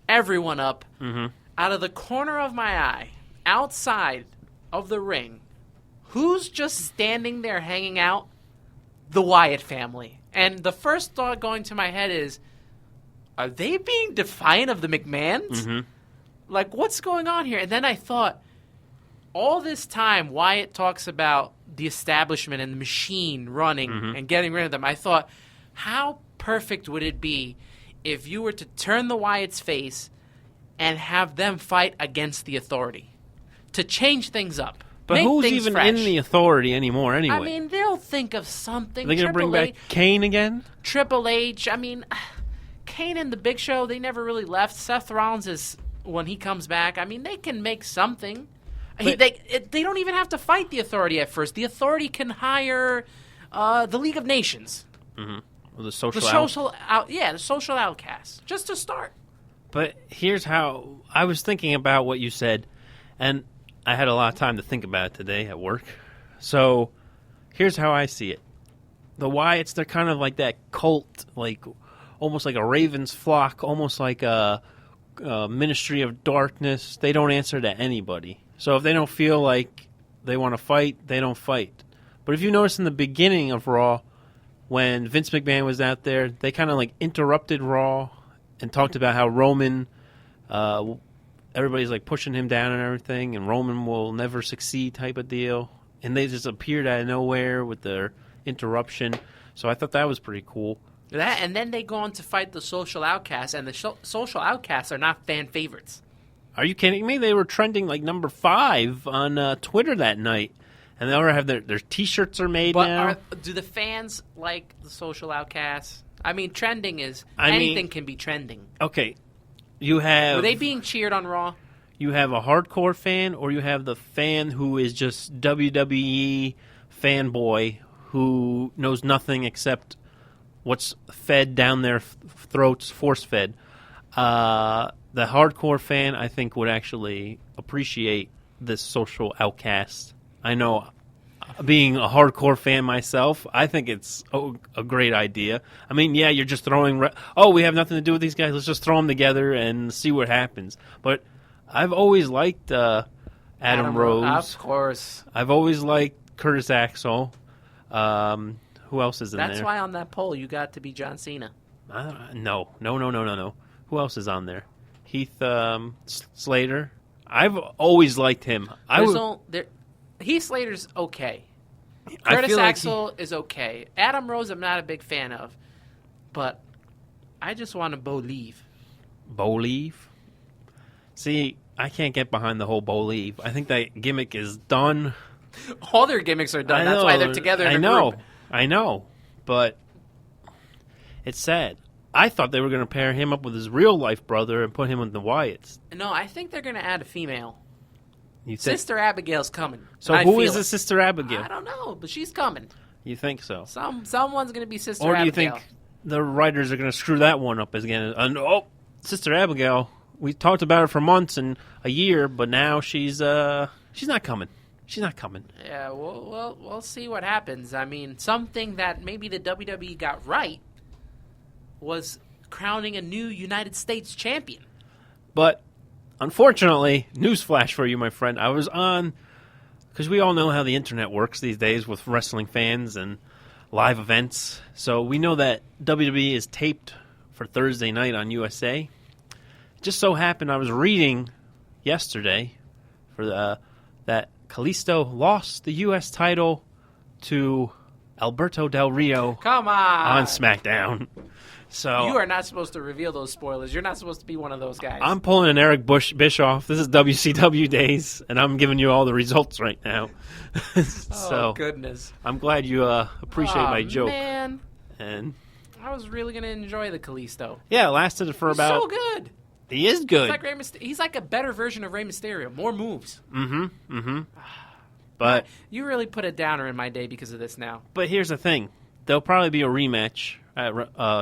everyone up. Mm-hmm. Out of the corner of my eye, outside of the ring, who's just standing there hanging out? The Wyatt family. And the first thought going to my head is, are they being defiant of the McMahons? Mm-hmm. Like, what's going on here? And then I thought, all this time Wyatt talks about the establishment and the machine running and getting rid of them. I thought, how perfect would it be if you were to turn the Wyatt's face and have them fight against the Authority to change things up? But Make who's things even fresh. in the Authority anymore anyway? I mean, they'll think of something. Are they going to bring back Kane again? Triple H. I mean, Kane and the Big Show, they never really left. Seth Rollins is, when he comes back, I mean, they can make something. They don't even have to fight the Authority at first. The Authority can hire the League of Nations. Mm-hmm. Or the social outcasts, just to start. But here's how I was thinking about what you said, and I had a lot of time to think about it today at work. So here's how I see it. The Wyatts, they're kind of like that cult, like almost like a raven's flock, almost like a ministry of darkness. They don't answer to anybody. So if they don't feel like they want to fight, they don't fight. But if you notice in the beginning of Raw, when Vince McMahon was out there, they kind of like interrupted Raw and talked about how Roman, everybody's like pushing him down and everything, and Roman will never succeed type of deal. And they just appeared out of nowhere with their interruption. So I thought that was pretty cool. That, and then they go on to fight the Social Outcasts, and the Social Outcasts are not fan favorites. Are you kidding me? They were trending like number 5 on Twitter that night. And they already have their T-shirts are made now. Do the fans like the Social Outcasts? I mean, trending is anything can be trending. Okay, you have. Were they being cheered on Raw? You have a hardcore fan, or you have the fan who is just WWE fanboy who knows nothing except what's fed down their throats, force-fed. The hardcore fan, I think, would actually appreciate this Social Outcast. I know, being a hardcore fan myself, I think it's a great idea. I mean, yeah, you're just throwing... we have nothing to do with these guys. Let's just throw them together and see what happens. But I've always liked Adam Rose. Of course. I've always liked Curtis Axel. Who else is in there? That's why on that poll you got to be John Cena. No. Who else is on there? Heath Slater. I've always liked him. Heath Slater's okay. Curtis Axel is okay. Adam Rose I'm not a big fan of. But I just want to believe. Believe? See, I can't get behind the whole believe. I think that gimmick is done. All their gimmicks are done. That's why they're together in a group. I know. But it's sad. I thought they were going to pair him up with his real-life brother and put him with the Wyatts. No, I think they're going to add a female. Sister Abigail's coming. So who is the Sister Abigail? I don't know, but she's coming. You think so? Someone's going to be Sister Abigail. Or do you think the writers are going to screw that one up again? Sister Abigail, we talked about her for months and a year, but now she's not coming. She's not coming. Yeah, we'll see what happens. I mean, something that maybe the WWE got right was crowning a new United States champion. But unfortunately, newsflash for you, my friend, I was on, because we all know how the internet works these days with wrestling fans and live events. So we know that WWE is taped for Thursday night on USA. It just so happened I was reading yesterday for that Kalisto lost the U.S. title to Alberto Del Rio. Come on SmackDown. So you are not supposed to reveal those spoilers. You're not supposed to be one of those guys. I'm pulling an Eric Bischoff. This is WCW days, and I'm giving you all the results right now. Oh, goodness. I'm glad you appreciate my joke. Man. And I was really going to enjoy the Kalisto. Yeah, it lasted for He's so good. He is good. He's like a better version of Rey Mysterio. More moves. But you really put a downer in my day because of this now. But here's the thing. There'll probably be a rematch at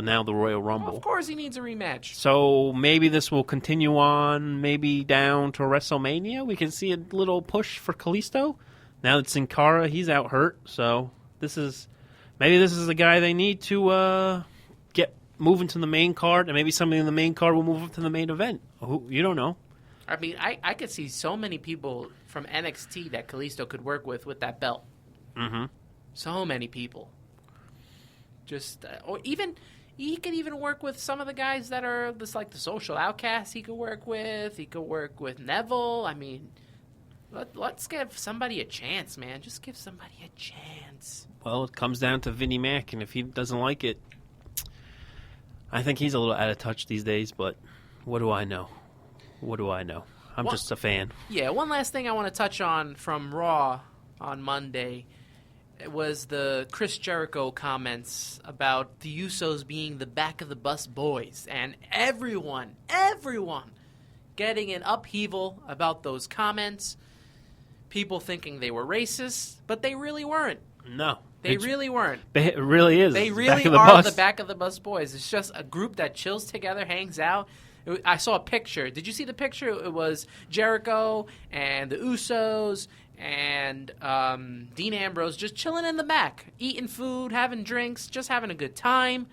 now the Royal Rumble. Well, of course he needs a rematch. So maybe this will continue on, maybe down to WrestleMania. We can see a little push for Kalisto. Now that Sin Cara, he's out hurt. So maybe this is the guy they need to get move into the main card, and maybe somebody in the main card will move up to the main event. You don't know. I mean, I could see so many people from NXT that Kalisto could work with that belt. Mm-hmm. So many people. Just, or even, he could even work with some of the guys that are just like the social outcasts he could work with. He could work with Neville. I mean, let's give somebody a chance, man. Just give somebody a chance. Well, it comes down to Vinnie Mac, and if he doesn't like it, I think he's a little out of touch these days, but what do I know? What do I know? I'm just a fan. Yeah, one last thing I want to touch on from Raw on Monday. It was the Chris Jericho comments about the Usos being the back-of-the-bus boys, and everyone getting an upheaval about those comments. People thinking they were racist, but they really weren't. No. They really weren't. It really is. They really are the back-of-the-bus boys. It's just a group that chills together, hangs out. I saw a picture. Did you see the picture? It was Jericho and the Usos and Dean Ambrose just chilling in the back, eating food, having drinks, just having a good time.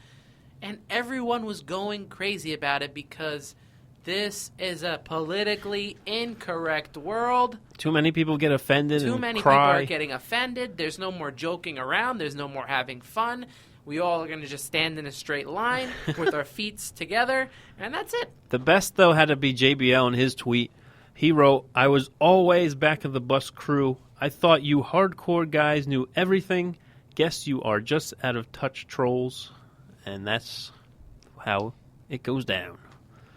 And everyone was going crazy about it because this is a politically incorrect world. Too many people get offended and cry. Too many people are getting offended. There's no more joking around. There's no more having fun. We all are going to just stand in a straight line with our feet together, and that's it. The best, though, had to be JBL in his tweet. He wrote, "I was always back of the bus crew. I thought you hardcore guys knew everything. Guess you are just out of touch trolls." And that's how it goes down.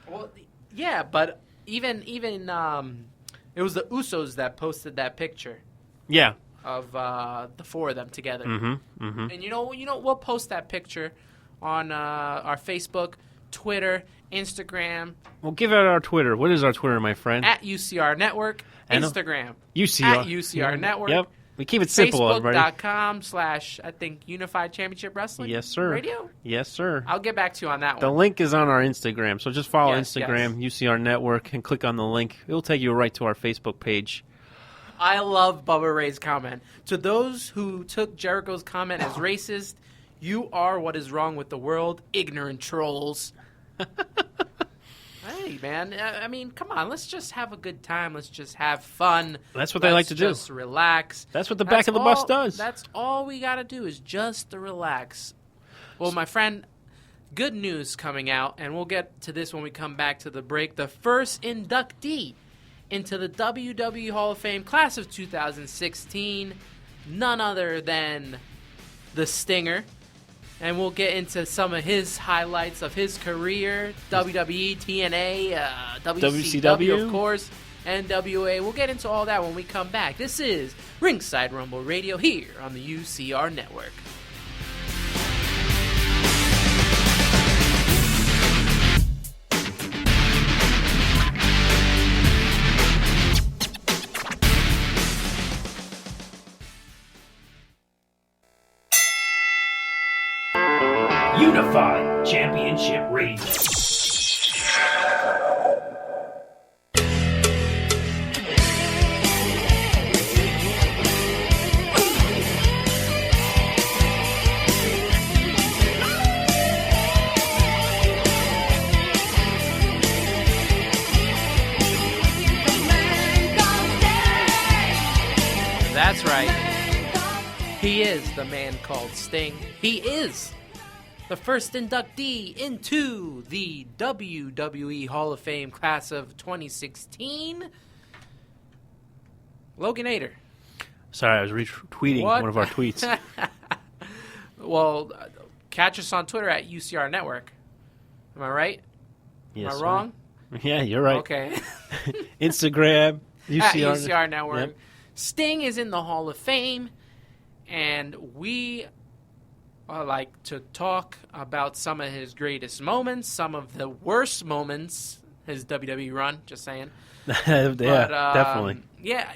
Well, yeah, but even it was the Usos that posted that picture. Yeah. Of the four of them together. Mm-hmm, mm-hmm. And you know, we'll post that picture on our Facebook, Twitter, Instagram. Well, give out our Twitter. What is our Twitter, my friend? At UCR Network. Instagram. UCR. At UCR Network. Yep. We keep it simple, everybody. Facebook.com/ I think Unified Championship Wrestling. Yes, sir. Radio? Yes, sir. I'll get back to you on that one. The link is on our Instagram, so just follow Instagram, yes. UCR Network, and click on the link. It'll take you right to our Facebook page. I love Bubba Ray's comment. To those who took Jericho's comment as racist, you are what is wrong with the world, ignorant trolls. Hey, man. I mean, come on. Let's just have a good time. Let's just have fun. That's what they like to do. Just relax. That's what the back of the bus does. That's all we got to do is just to relax. Well, my friend, good news coming out, and we'll get to this when we come back to the break. The first inductee into the WWE Hall of Fame class of 2016, none other than the Stinger. And we'll get into some of his highlights of his career, WWE, TNA, WCW, of course, NWA. We'll get into all that when we come back. This is Ringside Rumble Radio here on the UCR Network. Unified Championship Radio. That's right. He is the man called Sting. He is the first inductee into the WWE Hall of Fame class of 2016. Logan Ader. Sorry, I was retweeting one of our tweets. Well, catch us on Twitter at UCR Network. Am I right? Yes, Am I wrong? Yeah, you're right. Okay. Instagram, UCR, at UCR Network. Yep. Sting is in the Hall of Fame, and we like to talk about some of his greatest moments, some of the worst moments, his WWE run, just saying. Definitely. Yeah,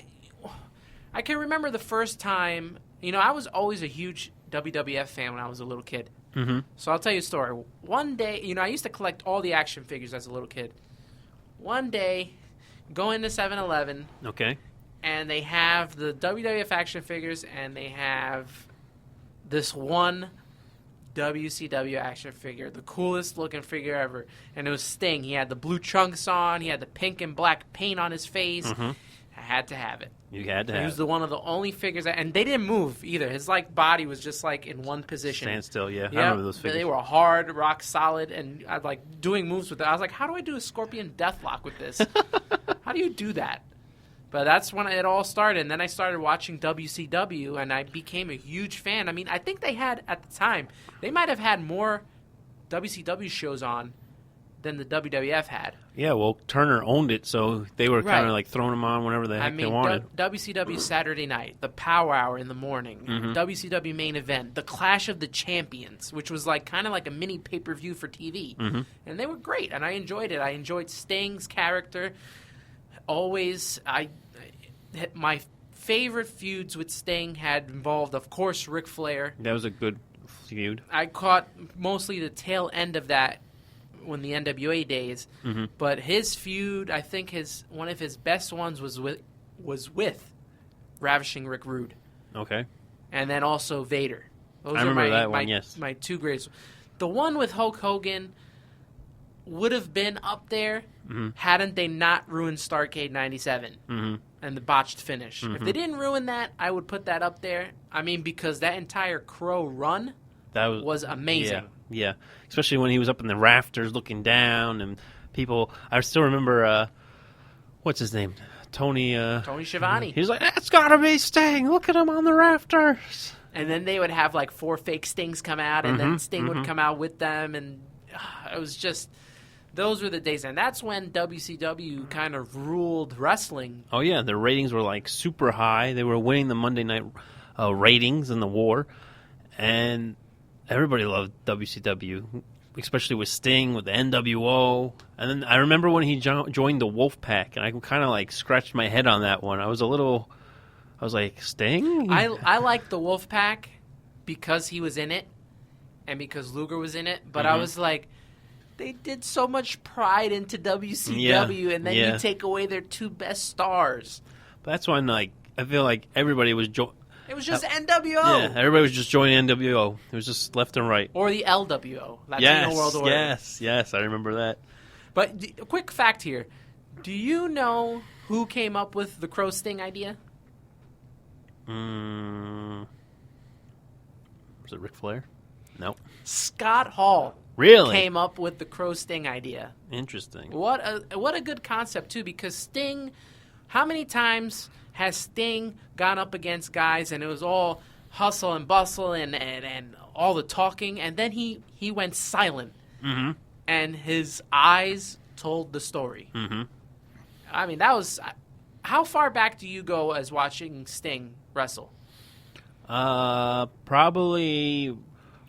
I can remember the first time, I was always a huge WWF fan when I was a little kid. Mm-hmm. So I'll tell you a story. One day, I used to collect all the action figures as a little kid. One day, going to 7-Eleven. Okay. And they have the WWF action figures, and they have this one WCW action figure, the coolest looking figure ever, and it was Sting. He had the blue trunks on, he had the pink and black paint on his face. Mm-hmm. I had to have it. You had to have it. He was one of the only figures, and they didn't move either. His body was just in one position. Stand still, yeah. I remember those figures. They were hard, rock solid, and I doing moves with it. I was like, how do I do a Scorpion Deathlock with this? How do you do that? But that's when it all started, and then I started watching WCW, and I became a huge fan. I mean, I think they had, at the time, they might have had more WCW shows on than the WWF had. Yeah, well, Turner owned it, so they were kind of throwing them on whenever the heck they wanted. WCW Saturday night, the Power Hour in the morning, mm-hmm. WCW Main Event, the Clash of the Champions, which was kind of like a mini pay-per-view for TV. Mm-hmm. And they were great, and I enjoyed it. I enjoyed Sting's character. Always, my favorite feuds with Sting had involved, of course, Ric Flair. That was a good feud. I caught mostly the tail end of that when the NWA days, mm-hmm. but his feud, I think one of his best ones was with Ravishing Rick Rude. Okay. And then also Vader. I remember that one, yes. My two greatest. The one with Hulk Hogan would have been up there mm-hmm. hadn't they not ruined Starrcade 97 mm-hmm. and the botched finish. Mm-hmm. If they didn't ruin that, I would put that up there. I mean, because that entire Crow run was amazing. Yeah, especially when he was up in the rafters looking down and people. I still remember, what's his name? Tony Schiavone. He was like, that's gotta be Sting. Look at him on the rafters. And then they would have 4 fake Stings come out, and mm-hmm. then Sting mm-hmm. would come out with them, and it was just... Those were the days, and that's when WCW kind of ruled wrestling. Oh, yeah, their ratings were, super high. They were winning the Monday night ratings in the war, and everybody loved WCW, especially with Sting, with the NWO. And then I remember when he joined the Wolfpack, and I kind of, scratched my head on that one. I was like, Sting? I liked the Wolfpack because he was in it, and because Luger was in it, but mm-hmm. I was like... They did so much pride into WCW, and then you take away their 2 best stars. But that's when, I feel like everybody was... It was just NWO. Yeah, everybody was just joining NWO. It was just left and right. Or the LWO, Latino World Order. Yes, I remember that. But a quick fact here. Do you know who came up with the Crow Sting idea? Was it Ric Flair? No. Scott Hall. Really? Came up with the Crow Sting idea. Interesting. What a good concept, too, because Sting, how many times has Sting gone up against guys and it was all hustle and bustle and all the talking, and then he went silent, mm-hmm. and his eyes told the story. Mm-hmm. I mean, that was... How far back do you go as watching Sting wrestle? Probably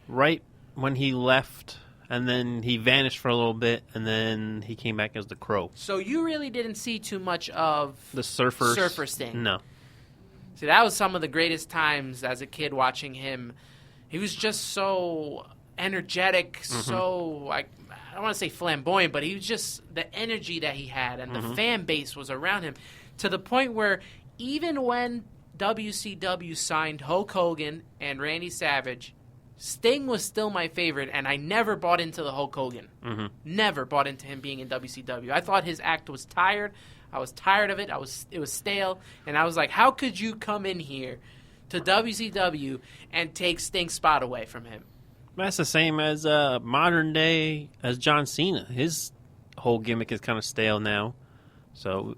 right when he left... And then he vanished for a little bit, and then he came back as the Crow. So you really didn't see too much of the Surfer Sting? No. See, that was some of the greatest times as a kid watching him. He was just so energetic, mm-hmm. so, I don't want to say flamboyant, but he was just the energy that he had, and mm-hmm. the fan base was around him, to the point where even when WCW signed Hulk Hogan and Randy Savage, Sting was still my favorite, and I never bought into the Hulk Hogan. Mm-hmm. Never bought into him being in WCW. I thought his act was tired. I was tired of it. It was stale, and I was like, how could you come in here to WCW and take Sting's spot away from him? That's the same as modern day as John Cena. His whole gimmick is kind of stale now. So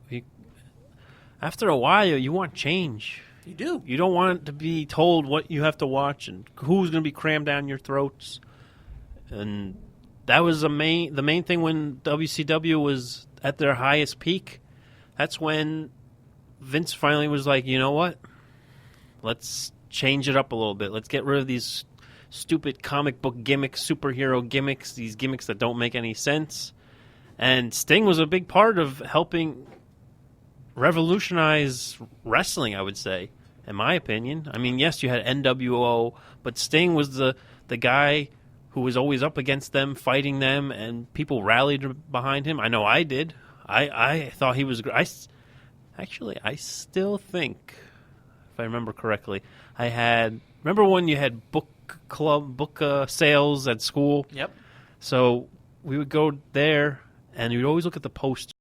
after a while, you want change. You do. You don't want to be told what you have to watch and who's going to be crammed down your throats. And that was the main thing when WCW was at their highest peak. That's when Vince finally was like, you know what? Let's change it up a little bit. Let's get rid of these stupid comic book gimmicks, superhero gimmicks, these gimmicks that don't make any sense. And Sting was a big part of helping revolutionize wrestling, I would say, in my opinion. I mean, yes, you had NWO, but Sting was the guy who was always up against them, fighting them, and people rallied behind him. I know I did. I thought he was... I still think, if I remember correctly, remember when you had Book book sales at school. Yep. So we would go there, and we'd always look at the posters.